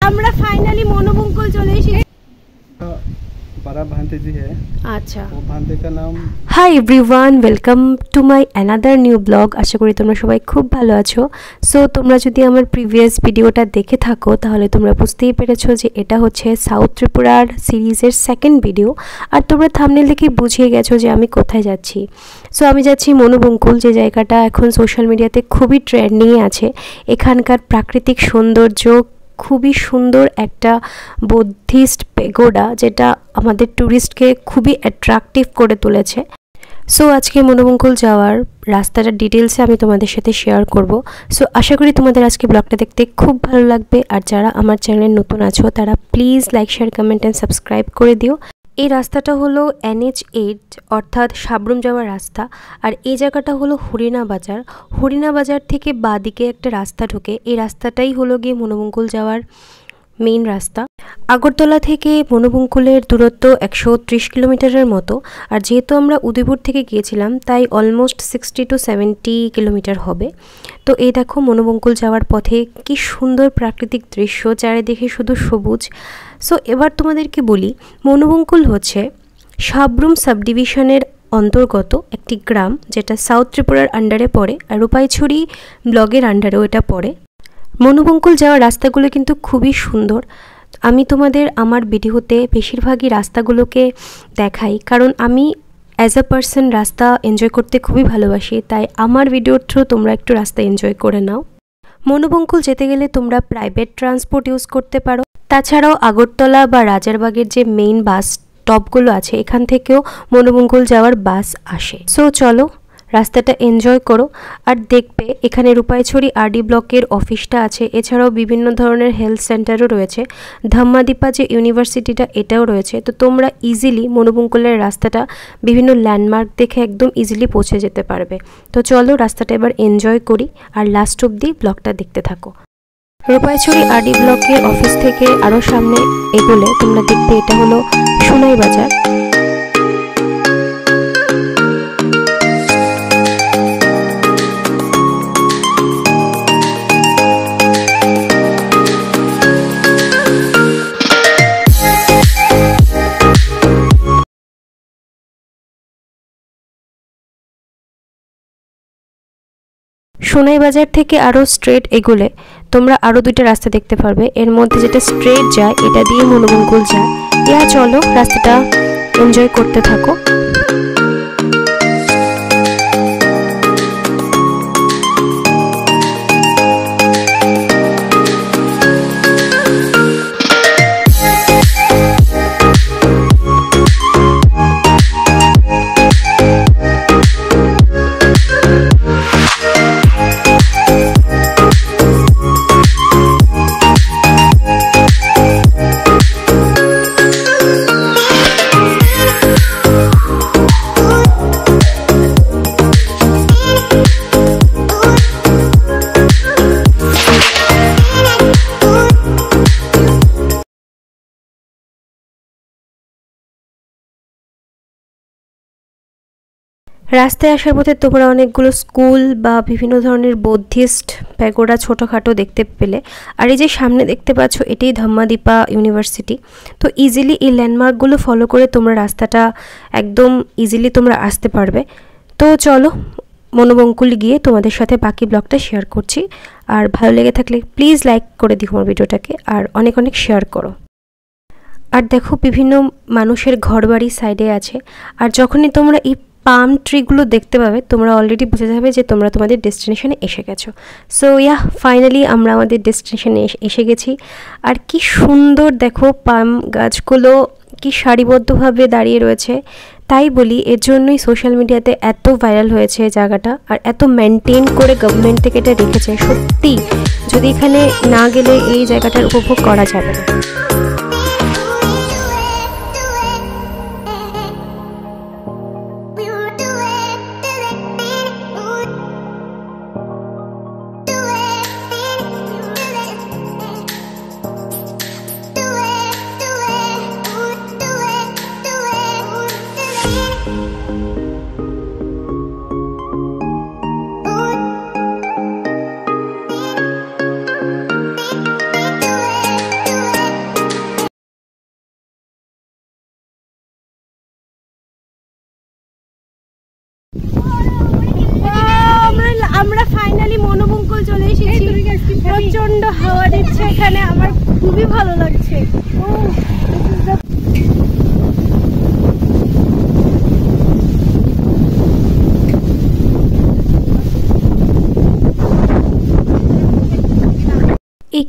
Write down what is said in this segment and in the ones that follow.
আমরা ফাইনালি মনোবঙ্কুল চলে এসেছি। बड़ा भांते जी है। अच्छा, वो भांते का नाम। Hi everyone, welcome to my another new blog. আশা করি তোমরা সবাই খুব ভালো আছো। সো তোমরা যদি আমার প্রিভিয়াস ভিডিওটা দেখে থাকো তাহলে তোমরা বুঝতেই পেরেছো যে এটা হচ্ছে সাউথ ত্রিপুরার সিরিজের সেকেন্ড ভিডিও। আর তোমরা থাম্বনেল দেখে বুঝিয়ে গেছো যে আমি কোথায় যাচ্ছি। সো আমি যাচ্ছি মনোবঙ্কুল, যে জায়গাটা এখন সোশ্যাল মিডিয়াতে খুবই ট্রেন্ডিংয়ে আছে। এখানকার প্রাকৃতিক সৌন্দর্য, খুবই সুন্দর একটা বুদ্ধিস্ট পেগোডা, যেটা আমাদের ট্যুরিস্টকে খুবই অ্যাট্রাকটিভ করে তুলেছে। সো আজকে মনোবঙ্কুল যাওয়ার রাস্তাটার ডিটেলসে আমি তোমাদের সাথে শেয়ার করব। সো আশা করি তোমাদের আজকে ব্লগটা দেখতে খুব ভালো লাগবে। আর যারা আমার চ্যানেলে নতুন আছো তারা please like, share, comment and subscribe করে দিও। এই রাস্তাটা হলো NH8 অর্থাৎ সাবরুম যাওয়ার রাস্তা। আর এই জায়গাটা হলো হরিণা বাজার। হরিণা বাজার থেকে বাঁদিকে একটা রাস্তা ঢোকে। এই রাস্তাটাই হলো গিয়ে মনোবঙ্কুল যাওয়ার মেইন রাস্তা। আগরতলা থেকে মনোবঙ্কুলের দূরত্ব 130 কিলোমিটারের মতো। আর যেহেতু আমরা উদয়পুর থেকে গিয়েছিলাম তাই অলমোস্ট 60 to 70 কিলোমিটার হবে। তো এই দেখো মনোবঙ্কুল যাওয়ার পথে কি সুন্দর প্রাকৃতিক দৃশ্য, চারিদিকে শুধু সবুজ। সো এবার তোমাদেরকে বলি, মনোবঙ্কুল হচ্ছে সাবরুম সাবডিভিশনের অন্তর্গত একটি গ্রাম, যেটা সাউথ ত্রিপুরার আন্ডারে পড়ে। আর রূপাইছড়ি ব্লগের আন্ডারেও এটা পড়ে। মনোবঙ্কুল যাওয়ার রাস্তাগুলো কিন্তু খুবই সুন্দর। আমি তোমাদের আমার ভিডিওতে বেশিরভাগই রাস্তাগুলোকে দেখাই, কারণ আমি অ্যাজ আ পার্সন রাস্তা এনজয় করতে খুবই ভালোবাসি। তাই আমার ভিডিওর থ্রু তোমরা একটু রাস্তা এনজয় করে নাও। মনোবঙ্কুল যেতে গেলে তোমরা প্রাইভেট ট্রান্সপোর্ট ইউজ করতে পারো। তাছাড়াও আগরতলা বা রাজারবাগের যে মেইন বাস স্টপগুলো আছে, এখান থেকেও মনোবঙ্কুল যাওয়ার বাস আসে। সো চলো রাস্তাটা এনজয় করো। আর দেখবে এখানে রূপাইছড়ি RD ব্লকের অফিসটা আছে। এছাড়াও বিভিন্ন ধরনের হেলথ সেন্টারও রয়েছে। ধাম্মাদিপা যে ইউনিভার্সিটিটা, এটাও রয়েছে। তো তোমরা ইজিলি মনোবঙ্কুলের রাস্তাটা বিভিন্ন ল্যান্ডমার্ক দেখে একদম ইজিলি পৌঁছে যেতে পারবে। তো চলো রাস্তাটা এবার এনজয় করি আর লাস্ট অবধি ব্লগটা দেখতে থাকো। রূপাইছড়ি RD ব্লকের অফিস থেকে আরও সামনে এগোলে তোমরা দেখবে এটা হলো সোনাই বাজার। সোনাই বাজার থেকে আরও স্ট্রেট এগোলে তোমরা আরও দুইটা রাস্তা দেখতে পারবে। এর মধ্যে যেটা স্ট্রেট যায় এটা দিয়ে মনোবঙ্কুল যায়। চলো রাস্তাটা এনজয় করতে থাকো। রাস্তায় আসার পথে তোমরা অনেকগুলো স্কুল বা বিভিন্ন ধরনের বুদ্ধিস্ট প্যাগোডা ছোটোখাটো দেখতে পেলে। আর এই যে সামনে দেখতে পাচ্ছ এটাই ধাম্মাদিপা ইউনিভার্সিটি। তো ইজিলি এই ল্যান্ডমার্কগুলো ফলো করে তোমরা রাস্তাটা একদম ইজিলি তোমরা আসতে পারবে। তো চলো মনোবঙ্কুল গিয়ে তোমাদের সাথে বাকি ব্লগটা শেয়ার করছি। আর ভালো লেগে থাকলে প্লিজ লাইক করে দিও আমার ভিডিওটাকে, আর অনেক অনেক শেয়ার করো। আর দেখো বিভিন্ন মানুষের ঘরবাড়ি সাইডে আছে। আর যখনই তোমরা এই পাম ট্রিগুলো দেখতে পাবে তোমরা অলরেডি বুঝে যাবে যে তোমরা তোমাদের ডেস্টিনেশনে এসে গেছো। সো ফাইনালি আমরা আমাদের ডেস্টিনেশনে এসে গেছি। আর কি সুন্দর দেখো, পাম গাছগুলো কি সারিবদ্ধভাবে দাঁড়িয়ে রয়েছে। তাই বলি এর জন্যই সোশ্যাল মিডিয়াতে এত ভাইরাল হয়েছে জায়গাটা, আর এত মেনটেন করে গভর্নমেন্ট থেকে এটা রেখেছে। সত্যি যদি এখানে না গেলে এই জায়গাটার উপভোগ করা যাবে না।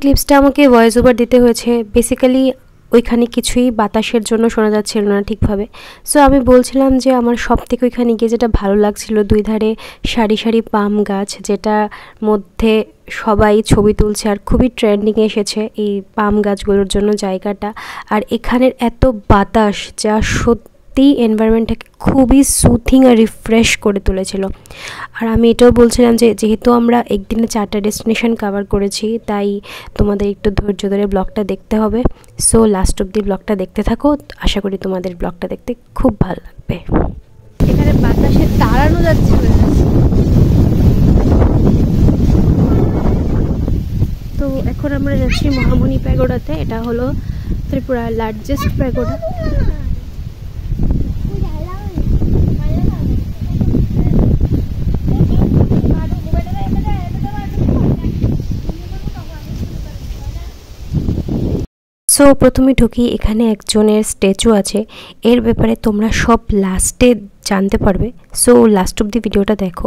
ক্লিপসটা আমাকে ভয়েস ওভার দিতে হয়েছে, বেসিক্যালি ওইখানে কিছুই বাতাসের জন্য শোনা যাচ্ছিল না ঠিকভাবে। সো আমি বলছিলাম যে আমার সব থেকে ওইখানে গিয়ে যেটা ভালো লাগছিল, দুই ধারে সারি সারি পাম গাছ, যেটার মধ্যে সবাই ছবি তুলছে আর খুবই ট্রেন্ডিংয়ে এসেছে এই পাম গাছগুলোর জন্য জায়গাটা। আর এখানের এত বাতাস যা সত্যি এনভায়রনমেন্টটাকে খুবই সুথিং আর রিফ্রেশ করে তুলেছিল। আর আমি এটাও বলছিলাম যে যেহেতু আমরা একদিনে 4টা ডেস্টিনেশন কভার করেছি, তাই তোমাদের একটু ধৈর্য ধরে ব্লগটা দেখতে হবে। সো লাস্ট অবধি ব্লগটা দেখতে থাকো, আশা করি তোমাদের ব্লগটা দেখতে খুব ভালো লাগবে। এখানে বাতাসে দাঁড়ানো যাচ্ছে না। তো এখন আমরা যাচ্ছি মহামণি প্যাগোডাতে। এটা হলো ত্রিপুরার লার্জেস্ট প্যাগোডা। সো প্রথমে ঢুকি, এখানে একজনের স্ট্যাচু আছে, এর ব্যাপারে তোমরা সব লাস্টে জানতে পারবে। সো লাস্ট অব দি ভিডিওটা দেখো।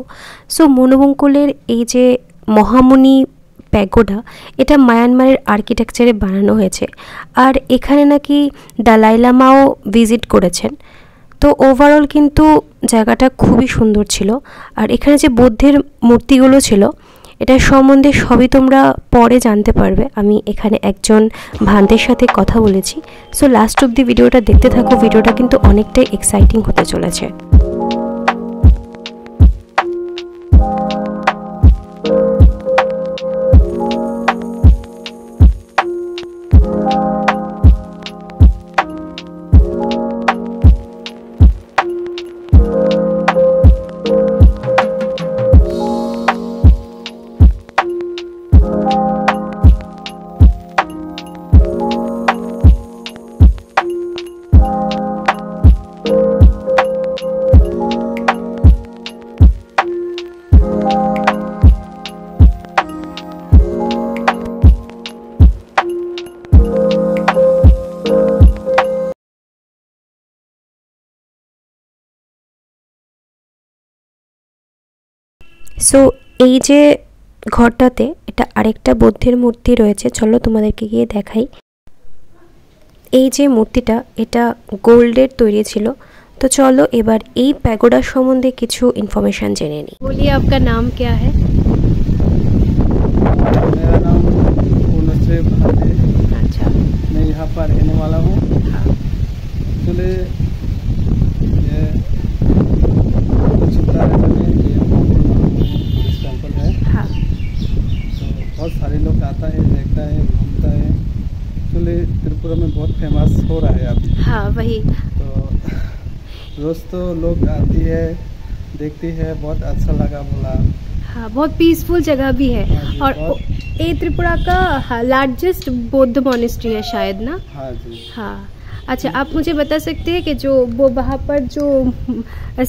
সো মনোবঙ্কুলের এই যে মহামণি প্যাগোডা, এটা মায়ানমারের আর্কিটেকচারে বানানো হয়েছে। আর এখানে নাকি দালাই লামাও ভিজিট করেছেন। তো ওভারঅল কিন্তু জায়গাটা খুবই সুন্দর ছিল। আর এখানে যে বৌদ্ধের মূর্তিগুলো ছিল, এটার সম্বন্ধে সবই তোমরা পরে জানতে পারবে। আমি এখানে একজন ভান্তের সাথে কথা বলেছি। সো লাস্ট অবধি ভিডিওটা দেখতে থাকো, ভিডিওটা কিন্তু অনেকটাই এক্সাইটিং হতে চলেছে। সো এই যে ঘরটাতে এটা আরেকটা বৌদ্ধের মূর্তি রয়েছে, চলো তোমাদেরকে গিয়ে দেখাই। এই যে মূর্তিটা, এটা গোল্ডের তৈরি ছিল। তো চলো এবার এই প্যাগোডার সম্বন্ধে কিছু ইনফরমেশন জেনে নিই। বলিए आपका नाम क्या है? मेरा नाम पूर्णश्री भाटे। अच्छा, मैं यहाँ पर रहने वाला हूँ। एक्चुअली ये चित्तारंजन में ये टेम्पल है। हाँ, तो बहुत सारे लोग आता है, देखता है, घूमता है। एक्चुअली त्रिपुरा में बहुत फेमस हो रहा है अभी। हाँ वही। तो रोज तो लोग आती है, देखती है, बहुत अच्छा लगा बोला। हाँ, बहुत पीसफुल जगह भी है। और ये त्रिपुरा का लार्जेस्ट बौद्ध मॉनेस्ट्री है शायद ना? हाँ जी। हाँ, अच्छा आप मुझे बता सकते हैं कि जो वो वहाँ पर जो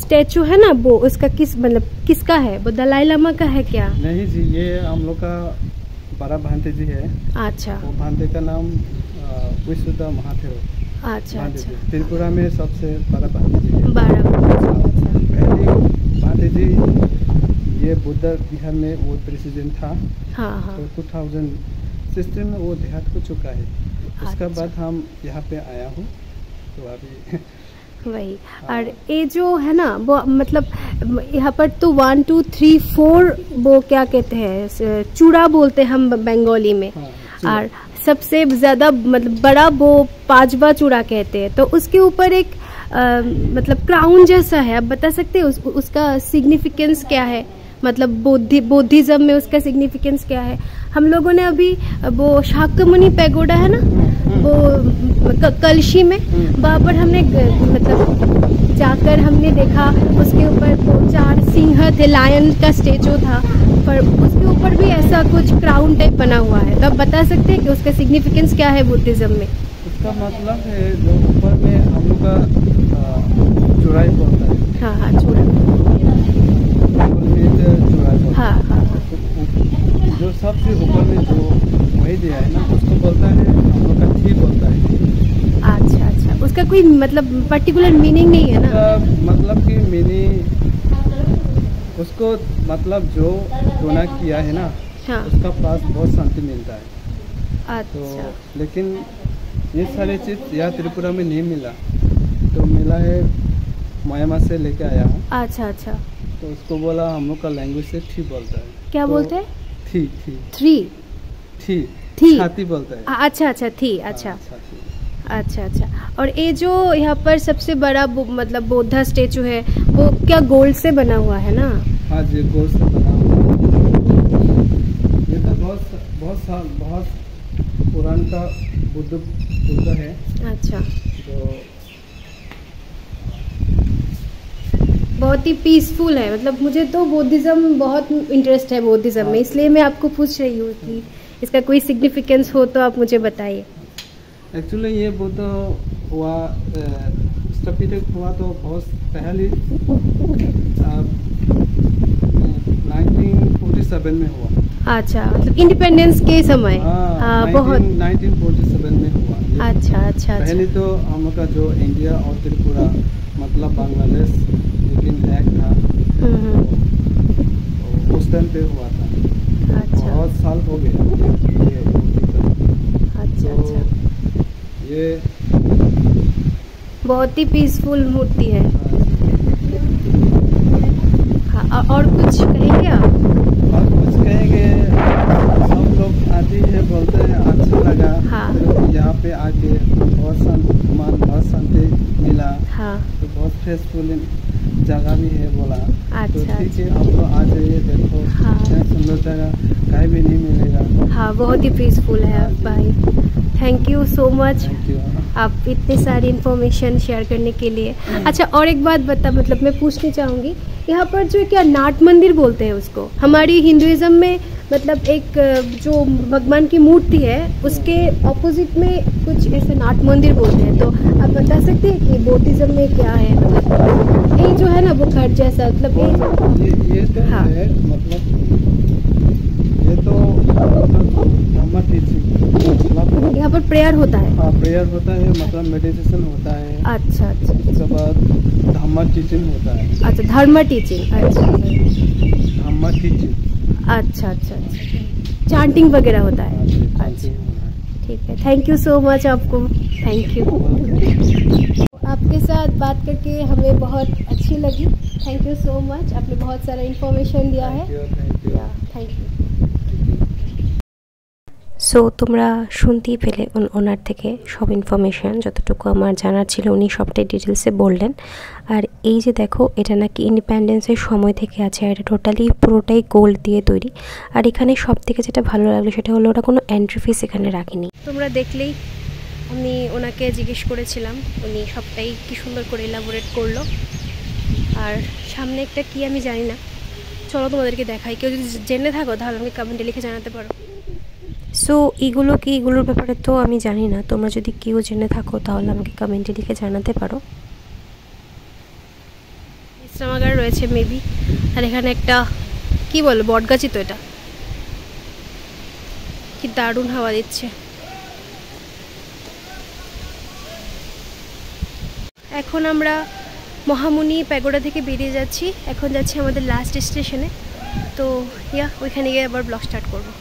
स्टैचू है ना, वो उसका मतलब किसका है? वो दलाई लामा का है क्या? नहीं जी, ये हम लोग का बड़ा भांते जी है। अच्छा, वो भांते का नाम विशुद्ध महादेव। अच्छा भांते अच्छा, जी त्रिपुरा में सबसे बड़ा भांते जी है। 12। पहले भांते जी ये बुद्ध विहार में वो प्रेसिडेंट था। हाँ हाँ, तो 2016 में वो देहात हो चुका है। उसके बाद हम यहाँ पे आया हूँ। तो अभी वही। और ये जो है ना, वो मतलब यहाँ पर तो 1 2 3 4 वो क्या कहते हैं, चूड़ा बोलते हैं हम बंगाली में। और सबसे ज़्यादा मतलब बड़ा वो 5वां चूड़ा कहते हैं। तो उसके ऊपर एक मतलब क्राउन जैसा है, आप बता सकते हैं उसका सिग्निफिकेंस क्या है? मतलब बौद्धिज्म में उसका सिग्निफिकेंस क्या है? हम लोगों ने अभी वो शाक्यमुनि पैगोडा है ना, वो कलशी में, वहाँ पर हमने मतलब जाकर हमने देखा, उसके ऊपर वो 4 सिंह थे, लायन का स्टेचू था, पर उसके ऊपर भी ऐसा कुछ क्राउन टाइप बना हुआ है। तो आप बता सकते हैं कि उसका सिग्निफिकेंस क्या है बुद्धिज्म में? उसका मतलब है जो ऊपर में हम लोग का चौड़ाई बोलता है। हाँ हाँ, चूड़ा। हाँ हाँ, जो सबसे ऊपर में जो वही दिया है ना, उसको बोलता है हम लोग का ठीक बोलता है। अच्छा अच्छा, उसका कोई मतलब पर्टिकुलर मीनिंग नहीं है ना? मतलब कि मीनिंग उसको मतलब जो गुनाह किया है ना, हाँ, उसका पास बहुत शांति मिलता है। अच्छा। तो लेकिन ये सारी चीज़ यहाँ त्रिपुरा में नहीं मिला, तो मिला है म्यांमार से लेके आया हूँ। अच्छा अच्छा। तो उसको बोला हम लोग का लैंग्वेज से थी बोलता है। क्या तो बोलते हैं? थी थ्री थी थी छाती बोलता है। अच्छा अच्छा थी। अच्छा हाँ, छाती। अच्छा अच्छा। और ये जो यहाँ पर सबसे बड़ा मतलब बुद्धा स्टेचू है वो क्या गोल्ड से बना हुआ है ना? हाँ जी, गोल्ड से बना हुआ है। ये तो बहुत पुराना का बुद्ध है। अच्छा। तो बहुत ही पीसफुल है, मतलब मुझे तो बुद्धिज़्म बहुत इंटरेस्ट है बुद्धिज़्म में, इसलिए मैं आपको पूछ रही हूँ कि इसका कोई सिग्निफिकेंस हो तो आप मुझे बताइए। एक्चुअली ये बुद्ध हुआ स्थापित हुआ तो बहुत पहले 1947 में हुआ। अच्छा, मतलब इंडिपेंडेंस के समय। हाँ, बहुत 1947 में हुआ। अच्छा अच्छा। पहले तो हम लोग का जो इंडिया और त्रिपुरा मतलब बांग्लादेश लेकिन एक था, तो उस टाइम पे हुआ था। अच्छा। बहुत साल हो गया ये अच्छा तो अच्छा। ये बहुत ही पीसफुल मूर्ति है। हाँ, और कुछ कहेंगे आप? और कुछ कहेंगे, सब लोग आते हैं बोलते हैं अच्छा लगा। हाँ। तो यहाँ पे आके बहुत शांति मिला। हाँ। तो बहुत फ्रेशफुल जगह भी है बोला। तो अच्छा ठीक है, आप तो आ जाइए, देखो। हाँ। इतना सुंदर जगह कहीं भी नहीं मिलेगा। हाँ, बहुत ही पीसफुल है भाई। Thank you so much, thank you. आप इतनी सारी इन्फॉर्मेशन शेयर करने के लिए। अच्छा, और एक बात मतलब मैं पूछना चाहूँगी, यहाँ पर जो क्या नाट मंदिर बोलते हैं उसको, हमारी हिंदुइज्म में मतलब एक जो भगवान की मूर्ति है उसके ऑपोजिट में कुछ ऐसे नाट मंदिर बोलते हैं, तो आप बता सकते हैं कि बुद्धिज्म में क्या है? मतलब ये जो है ना वो घर जैसा, मतलब ये तो हाँ। है, मतलब ये तो धम्मा टीचिंग मतलब यहाँ पर प्रेयर होता है। हाँ, प्रेयर होता है, मतलब मेडिटेशन होता है। अच्छा अच्छा। उसके बाद धम्मा टीचिंग होता है। अच्छा, धर्म टीचिंग। अच्छा धम्मा टीचिंग। अच्छा अच्छा अच्छा। चांटिंग वगैरह होता है। अच्छा, ठीक है। थैंक यू सो मच आपको। Thank you. आपके साथ बात करके हमें बहुत अच्छी लगी। थैंक यू सो मच, आपने बहुत सारा इन्फॉर्मेशन दिया है। Thank you. সো তোমরা শুনতেই পেলে ওনার থেকে সব ইনফরমেশান, যতটুকু আমার জানার ছিল উনি সবটাই ডিটেলসে বললেন। আর এই যে দেখো, এটা নাকি ইন্ডিপেন্ডেন্সের সময় থেকে আছে, আর এটা টোটালি পুরোটাই গোল্ড দিয়ে তৈরি। আর এখানে সব থেকে যেটা ভালো লাগলো সেটা হলো ওরা কোনো এন্ট্রি ফিস এখানে রাখেনি। তোমরা দেখলেই, আমি ওনাকে জিজ্ঞেস করেছিলাম, উনি সবটাই কি সুন্দর করে এলাবোরেট করলো। আর সামনে একটা কি আমি জানি না, চলো তোমাদেরকে দেখাই। কেউ যদি জেনে থাকো তাহলে আমাকে কমেন্টে লিখে জানাতে পারো। সো এগুলো কি, এগুলোর ব্যাপারে তো আমি জানি না, তোমরা যদি কেউ জেনে থাকো তাহলে আমাকে কমেন্টে লিখে জানাতে পারো। বিশ্রামাগার রয়েছে মেবি, আর এখানে একটা কি বলো বটগাছই তো, এটা কি দারুণ হাওয়া দিচ্ছে। এখন আমরা মহামুনি প্যাগোডা থেকে বেরিয়ে যাচ্ছি, এখন যাচ্ছি আমাদের লাস্ট স্টেশনে। তো ওইখানে গিয়ে আবার ব্লগ স্টার্ট করবো।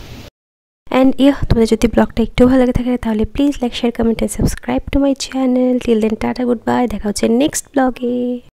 অ্যান্ড তোমাদের যদি ব্লগটা একটু ভালো লাগে থাকে তাহলে please like, share, comment and subscribe to my channel. Till then tata, good bye, দেখা হচ্ছে নেক্সট ব্লগে।